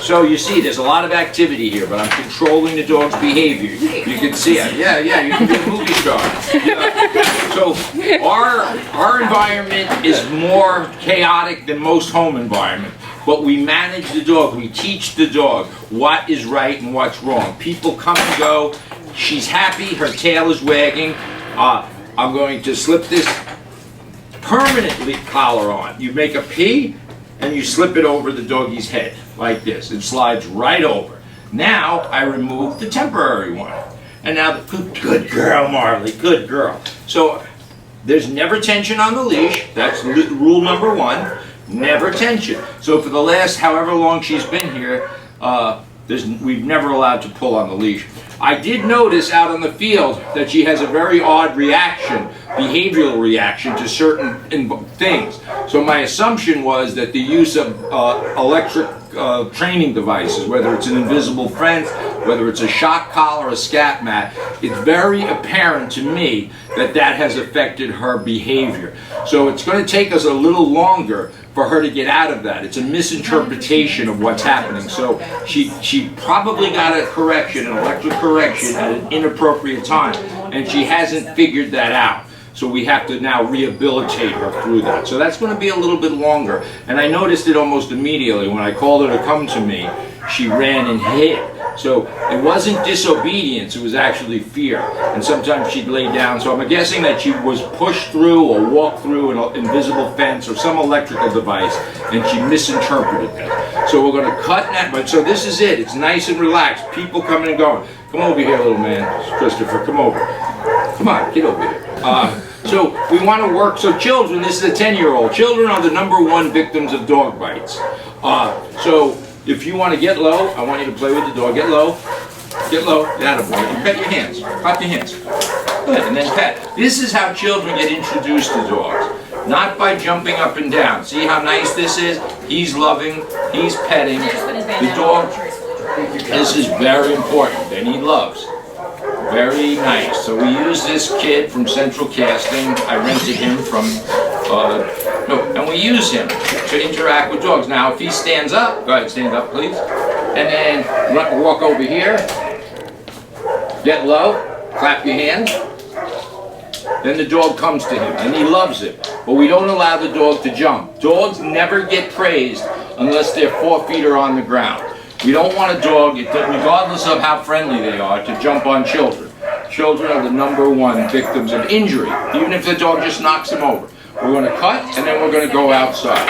So you see, there's a lot of activity here, but I'm controlling the dog's behavior. You can see it. Yeah, you can be a movie star. Yeah. So our environment is more chaotic than most home environments. But we manage the dog. We teach the dog what is right and what's wrong. People come and go. She's happy. Her tail is wagging. I'm going to slip this permanently collar on. You make a P and you slip it over the doggy's head like this. It slides right over. Now I remove the temporary one. And now good girl, Marley, good girl. So there's never tension on the leash. That's rule number one. Never tension. So for the last however long she's been here, we've never allowed to pull on the leash. I did notice out on the field that she has a very odd reaction, behavioral reaction to certain things. So my assumption was that the use of electric training devices, whether it's an invisible fence, whether it's a shock collar, a scat mat, it's very apparent to me that that has affected her behavior. So it's going to take us a little longer for her to get out of that. It's a misinterpretation of what's happening. So she probably got a correction, an electric correction at an inappropriate time, and she hasn't figured that out. So we have to now rehabilitate her through that. So that's going to be a little bit longer. And I noticed it almost immediately. When I called her to come to me, she ran and hid. So it wasn't disobedience, it was actually fear. And sometimes she'd lay down. So I'm guessing that she was pushed through or walked through an invisible fence or some electrical device, and she misinterpreted that. So we're going to cut that. But so this is it. It's nice and relaxed. People coming and going. Come over here, little man. Christopher, come over. Come on, get over here. So we want to work. So children, this is a 10-year-old. Children are the #1 victims of dog bites. So if you want to get low, I want you to play with the dog. Get low. Get low. Get out of boy. And pet your hands. Clap your hands. Good. And then pet. This is how children get introduced to dogs. Not by jumping up and down. See how nice this is? He's loving. He's petting. The dog. This is very important. Then he loves. Very nice. So we use this kid from Central Casting. I rented him from, and we use him to interact with dogs. Now, if he stands up, go ahead, stand up, please. And then walk over here. Get low. Clap your hands. Then the dog comes to him, and he loves it. But we don't allow the dog to jump. Dogs never get praised unless they're 4 feet or on the ground. We don't want a dog, regardless of how friendly they are, to jump on children. Children are the #1 victims of injury, even if the dog just knocks them over. We're going to cut, and then we're going to go outside.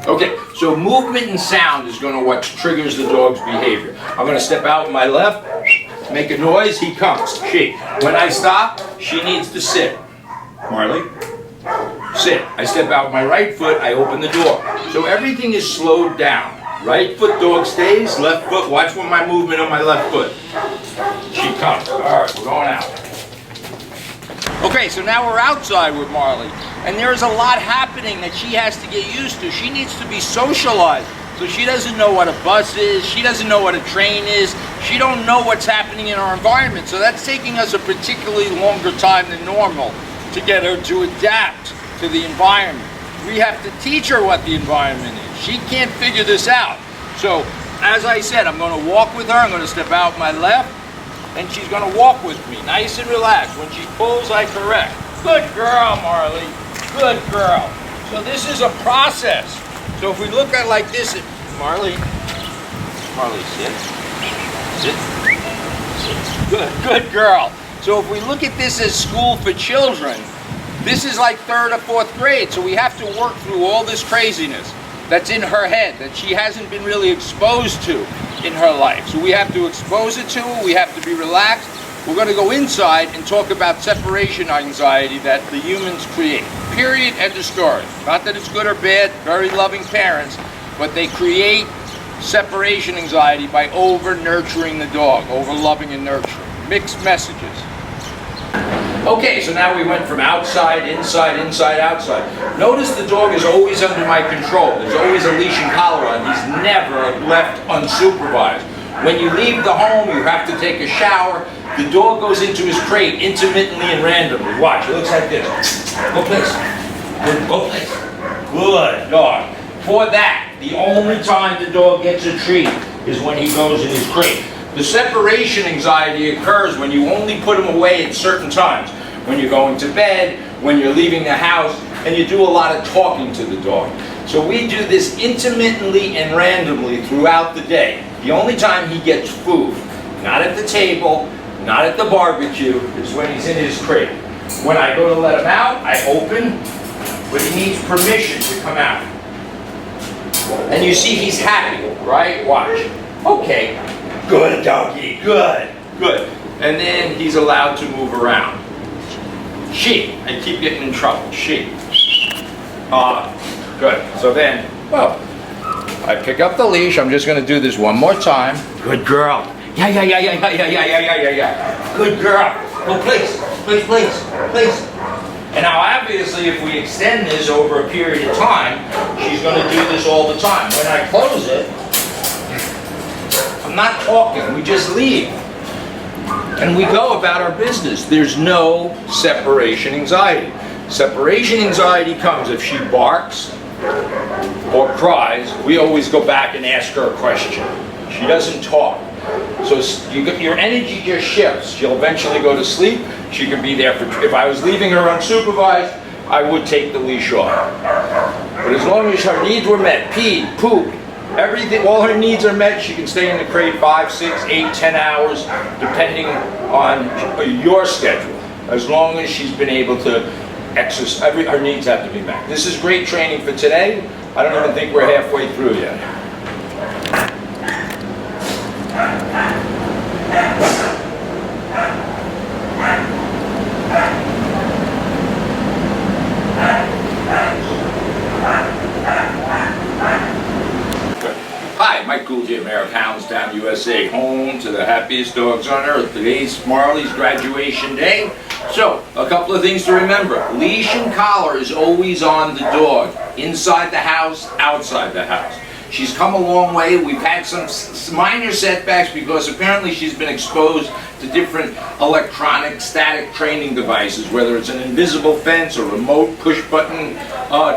Okay, so movement and sound is going to what triggers the dog's behavior. I'm going to step out with my left, make a noise, he comes. She. When I stop, she needs to sit. Marley. Sit. I step out with my right foot, I open the door. So everything is slowed down. Right foot dog stays, left foot, watch for my movement on my left foot. She comes. Alright, we're going out. Okay, so now we're outside with Marley. And there's a lot happening that she has to get used to. She needs to be socialized. So she doesn't know what a bus is, she doesn't know what a train is, she don't know what's happening in our environment. So that's taking us a particularly longer time than normal to get her to adapt to the environment. We have to teach her what the environment is. She can't figure this out. So, as I said, I'm going to walk with her. I'm going to step out my left, and she's going to walk with me, nice and relaxed. When she pulls, I correct. Good girl, Marley. Good girl. So this is a process. So if we look at it like this, Marley, sit. Sit. Good girl. So if we look at this as school for children, this is like 3rd or 4th grade, so we have to work through all this craziness that's in her head that she hasn't been really exposed to in her life. So we have to expose it to her, we have to be relaxed. We're going to go inside and talk about separation anxiety that the humans create. Period, end of story. Not that it's good or bad, very loving parents, but they create separation anxiety by over-nurturing the dog, over-loving and nurturing. Mixed messages. Okay, so now we went from outside, inside, inside, outside. Notice the dog is always under my control. There's always a leash and collar on. He's never left unsupervised. When you leave the home, you have to take a shower. The dog goes into his crate intermittently and randomly. Watch, it looks like this. Go place. Go place. Good dog. For that, the only time the dog gets a treat is when he goes in his crate. The separation anxiety occurs when you only put him away at certain times. When you're going to bed, when you're leaving the house, and you do a lot of talking to the dog. So we do this intermittently and randomly throughout the day. The only time he gets food, not at the table, not at the barbecue, is when he's in his crate. When I go to let him out, I open, but he needs permission to come out. And you see he's happy, right? Watch. Okay. Good doggy. Good. Good. And then he's allowed to move around. She. I keep getting in trouble. She. Good. So then, well, I pick up the leash. I'm just going to do this one more time. Good girl. Yeah. Good girl. Oh, please. And now obviously if we extend this over a period of time, she's going to do this all the time. When I close it, I'm not talking, we just leave. And we go about our business. There's no separation anxiety. Separation anxiety comes if she barks or cries. We always go back and ask her a question. She doesn't talk. So your energy just shifts. She'll eventually go to sleep. She can be there for, if I was leaving her unsupervised, I would take the leash off. But as long as her needs were met, pee, poop, everything, all her needs are met, she can stay in the crate 5, 6, 8, 10 hours, depending on your schedule. As long as she's been able to exercise, her needs have to be met. This is great training for today. I don't even think we're halfway through yet. Hi, Mike Gould here, Mayor of Hounds Town USA, home to the happiest dogs on earth. Today's Marley's graduation day. So, a couple of things to remember. Leash and collar is always on the dog, inside the house, outside the house. She's come a long way. We've had some minor setbacks because apparently she's been exposed to different electronic static training devices, whether it's an invisible fence or remote push-button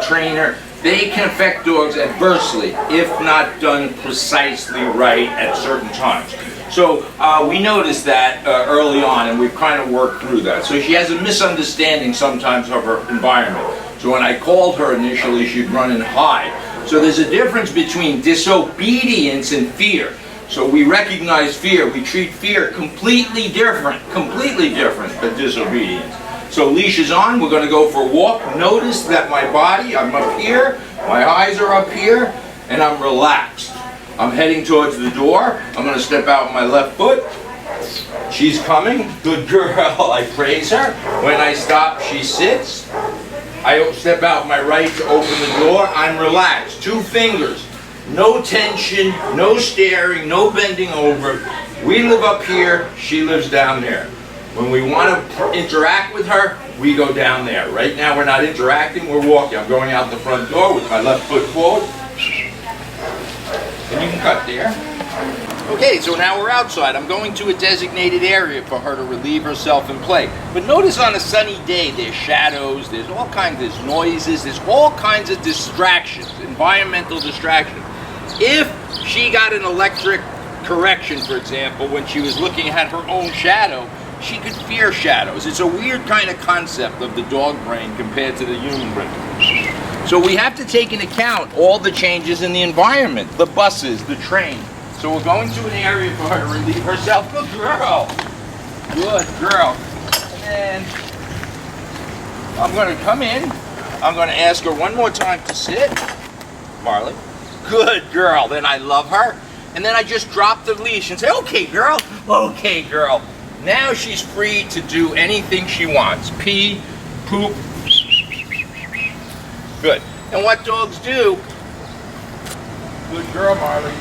trainer. They can affect dogs adversely if not done precisely right at certain times. So we noticed that early on, and we've kind of worked through that. So she has a misunderstanding sometimes of her environment. So when I called her initially, she'd run and hide. So there's a difference between disobedience and fear. So we recognize fear. We treat fear completely different than disobedience. So leash is on. We're going to go for a walk. Notice that my body, I'm up here, my eyes are up here, and I'm relaxed. I'm heading towards the door. I'm going to step out with my left foot. She's coming. Good girl. I praise her. When I stop, she sits. I step out my right to open the door. I'm relaxed. 2 fingers. No tension, no staring, no bending over. We live up here. She lives down there. When we want to interact with her, we go down there. Right now we're not interacting, we're walking. I'm going out the front door with my left foot forward. And you can cut there. Okay, so now we're outside. I'm going to a designated area for her to relieve herself and play. But notice on a sunny day, there's shadows, there's all kinds, there's noises, there's all kinds of distractions, environmental distractions. If she got an electric correction, for example, when she was looking at her own shadow, she could fear shadows. It's a weird kind of concept of the dog brain compared to the human brain. So we have to take into account all the changes in the environment, the buses, the train. So we're going to an area for her to relieve herself. Good girl. Good girl. And then I'm going to come in. I'm going to ask her one more time to sit. Marley. Good girl. Then I love her. And then I just drop the leash and say, okay, girl. Okay, girl. Now she's free to do anything she wants. Pee, poop. Good. And what dogs do. Good girl, Marley.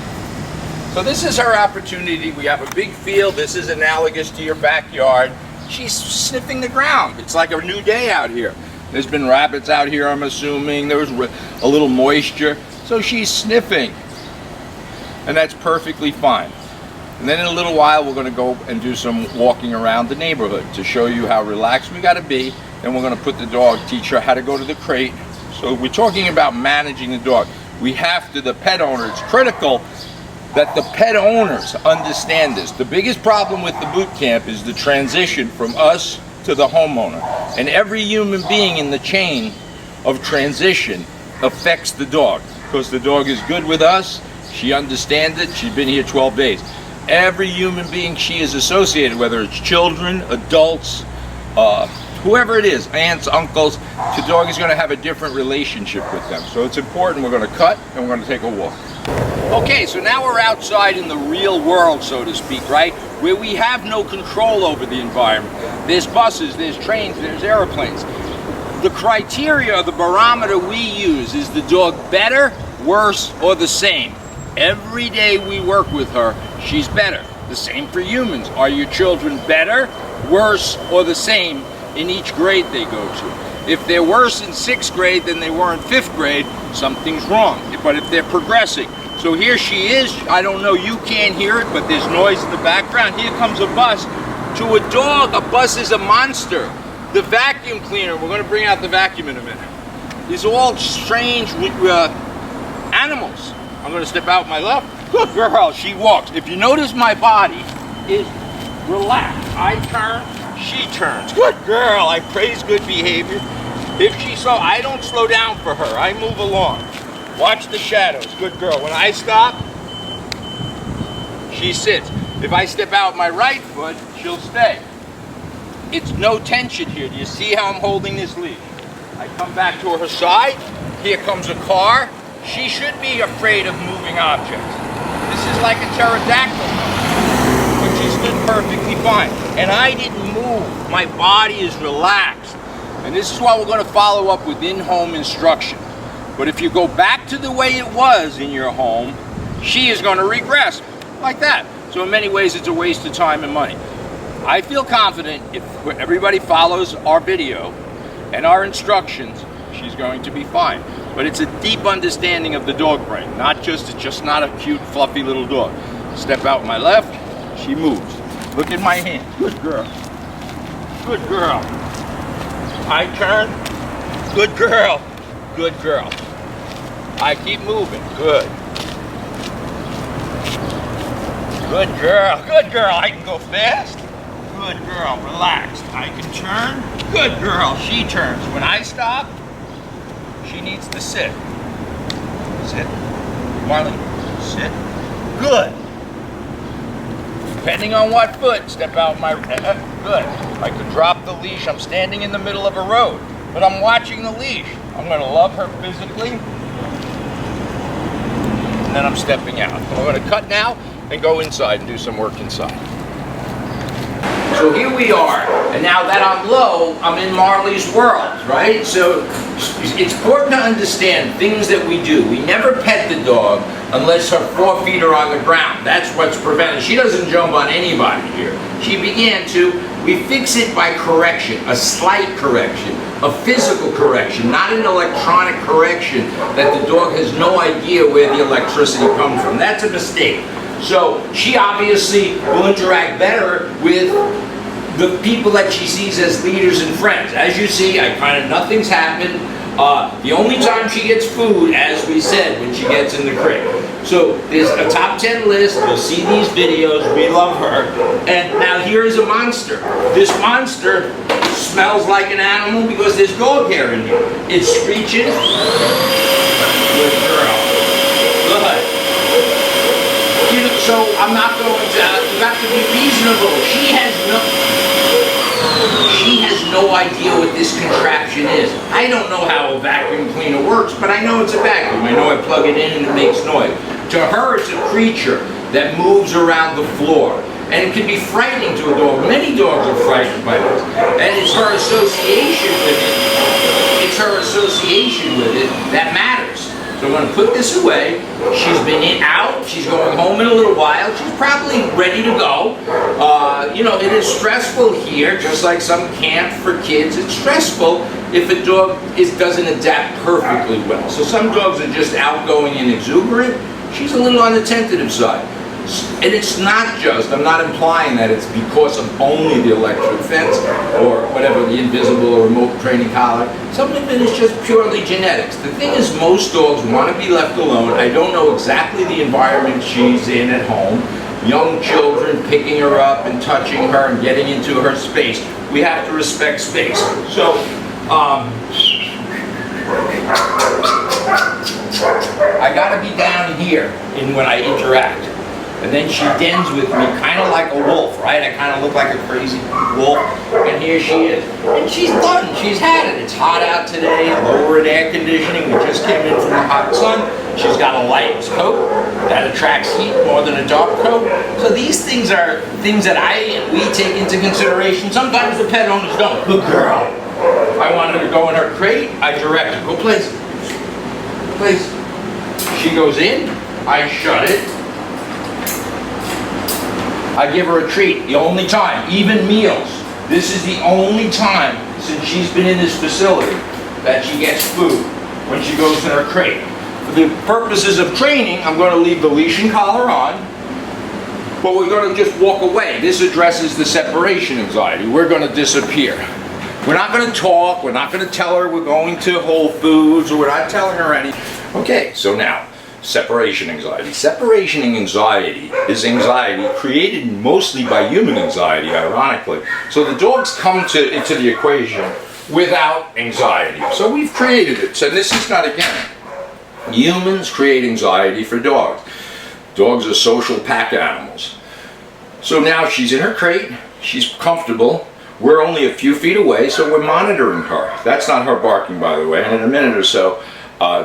So this is her opportunity. We have a big field. This is analogous to your backyard. She's sniffing the ground. It's like a new day out here. There's been rabbits out here, I'm assuming. There was a little moisture. So she's sniffing. And that's perfectly fine. And then in a little while, we're going to go and do some walking around the neighborhood to show you how relaxed we got to be. Then we're going to put the dog, teach her how to go to the crate. So we're talking about managing the dog. We have to, the pet owner, it's critical that the pet owners understand this. The biggest problem with the boot camp is the transition from us to the homeowner. And every human being in the chain of transition affects the dog. Because the dog is good with us, she understands it, she's been here 12 days. Every human being she is associated, whether it's children, adults, whoever it is, aunts, uncles, the dog is going to have a different relationship with them. So it's important. We're going to cut and we're going to take a walk. Okay, so now we're outside in the real world, so to speak, right? Where we have no control over the environment. There's buses, there's trains, there's airplanes. The criteria, the barometer we use is the dog better, worse, or the same. Every day we work with her, she's better. The same for humans. Are your children better, worse, or the same in each grade they go to? If they're worse in 6th grade than they were in 5th grade, something's wrong. But if they're progressing. So here she is. I don't know, you can't hear it, but there's noise in the background. Here comes a bus. To a dog, a bus is a monster. The vacuum cleaner, we're going to bring out the vacuum in a minute. These are all strange animals. I'm going to step out my left. Good girl, she walks. If you notice, my body is relaxed. I turn, she turns. Good girl, I praise good behavior. If she slow, I don't slow down for her. I move along. Watch the shadows. Good girl. When I stop, she sits. If I step out my right foot, she'll stay. It's no tension here. Do you see how I'm holding this leash? I come back to her side. Here comes a car. She should be afraid of moving objects. This is like a pterodactyl, but she stood perfectly fine. And I didn't move. My body is relaxed. And this is why we're going to follow up with in-home instruction. But if you go back to the way it was in your home, she is going to regress like that. So in many ways, it's a waste of time and money. I feel confident if everybody follows our video and our instructions, she's going to be fine. But it's a deep understanding of the dog brain, it's just not a cute, fluffy little dog. Step out my left, she moves. Look at my hand. Good girl. Good girl. I turn. Good girl. Good girl. I keep moving. Good. Good girl. Good girl. I can go fast. Good girl. Relaxed. I can turn. Good girl. She turns. When I stop, she needs to sit. Sit. Marley, sit. Good. Depending on what foot, step out my... good. I could drop the leash. I'm standing in the middle of a road, but I'm watching the leash. I'm going to love her physically. And then I'm stepping out. We're going to cut now and go inside and do some work inside. So here we are, and now that I'm low, I'm in Marley's world, right? So it's important to understand things that we do. We never pet the dog unless her 4 feet are on the ground. That's what's prevented. She doesn't jump on anybody here. She began to. We fix it by correction, a slight correction, a physical correction, not an electronic correction that the dog has no idea where the electricity comes from. That's a mistake. So she obviously will interact better with the people that she sees as leaders and friends. As you see, nothing's happened. The only time she gets food, as we said, when she gets in the crate. So there's a top 10 list. You'll see these videos. We love her. And now here is a monster. This monster smells like an animal because there's dog hair in here. It's screeching. Good girl. Good. So I'm not going to, you have to be reasonable. She has no idea what this contraption is. I don't know how a vacuum cleaner works, but I know it's a vacuum. I know I plug it in and it makes noise. To her, it's a creature that moves around the floor. And it can be frightening to a dog. Many dogs are frightened by this. And it's her association with it. It's her association with it that matters. So I'm going to put this away. She's been out. She's going home in a little while. She's probably ready to go. You know, it is stressful here, just like some camp for kids. It's stressful if a dog doesn't adapt perfectly well. So some dogs are just outgoing and exuberant. She's a little on the tentative side. And it's not just, I'm not implying that it's because of only the electric fence or whatever, the invisible or remote training collar. Some of it is just purely genetics. The thing is, most dogs want to be left alone. I don't know exactly the environment she's in at home. Young children picking her up and touching her and getting into her space. We have to respect space. So, I gotta be down here when I interact. And then she dens with me, kind of like a wolf, right? I kind of look like a crazy wolf. And here she is. And she's done. She's had it. It's hot out today. Lowered air conditioning. We just came in from the hot sun. She's got a light coat that attracts heat more than a dark coat. So these things are things that we take into consideration. Sometimes the pet owners don't. Good girl. If I want her to go in her crate, I direct her. Go place. Place. She goes in. I shut it. I give her a treat, the only time, even meals. This is the only time since she's been in this facility that she gets food, when she goes in her crate. For the purposes of training, I'm going to leave the leash and collar on, but we're going to just walk away. This addresses the separation anxiety. We're going to disappear. We're not going to talk, we're not going to tell her we're going to Whole Foods, or we're not telling her anything. Okay, so now, separation anxiety. Separation anxiety is anxiety created mostly by human anxiety, ironically. So the dogs come into the equation without anxiety. So we've created it. So this is not, again, humans create anxiety for dogs. Dogs are social pack animals. So now she's in her crate, she's comfortable. We're only a few feet away, so we're monitoring her. That's not her barking, by the way. And in a minute or so,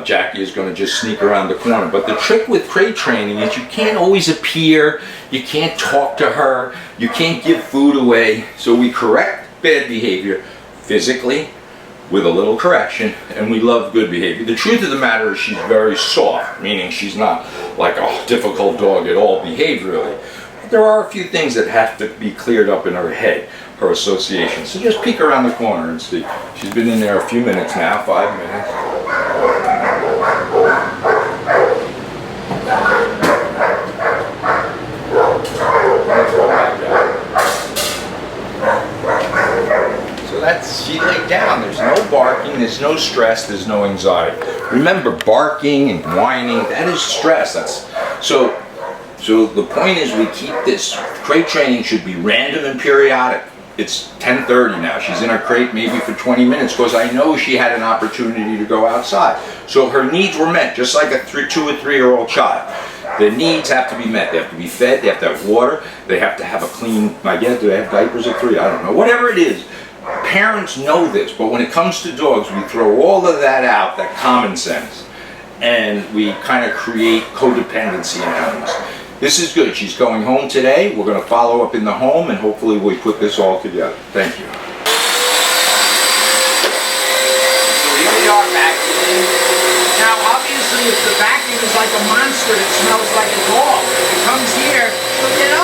Jackie is going to just sneak around the corner. But the trick with crate training is you can't always appear, you can't talk to her, you can't give food away. So we correct bad behavior physically with a little correction, and we love good behavior. The truth of the matter is she's very soft, meaning she's not like a difficult dog at all behaviorally. But there are a few things that have to be cleared up in her head, her association. So just peek around the corner and see. She's been in there a few minutes now, 5 minutes. So she laid down. There's no barking, there's no stress, there's no anxiety. Remember, barking and whining, that is stress. So the point is, we keep this. Crate training should be random and periodic. It's 10:30 now. She's in her crate maybe for 20 minutes because I know she had an opportunity to go outside. So her needs were met, just like a 2 or 3 year old child. Their needs have to be met. They have to be fed, they have to have water, they have to have a clean, I guess, do they have diapers at 3? I don't know. Whatever it is, parents know this, but when it comes to dogs, we throw all of that out, that common sense, and we kind of create codependency in animals. This is good. She's going home today. We're going to follow up in the home, and hopefully we put this all together. Thank you. So here we are vacuuming. Now, obviously, if the vacuum is like a monster, it smells like a dog. If it comes here, she'll get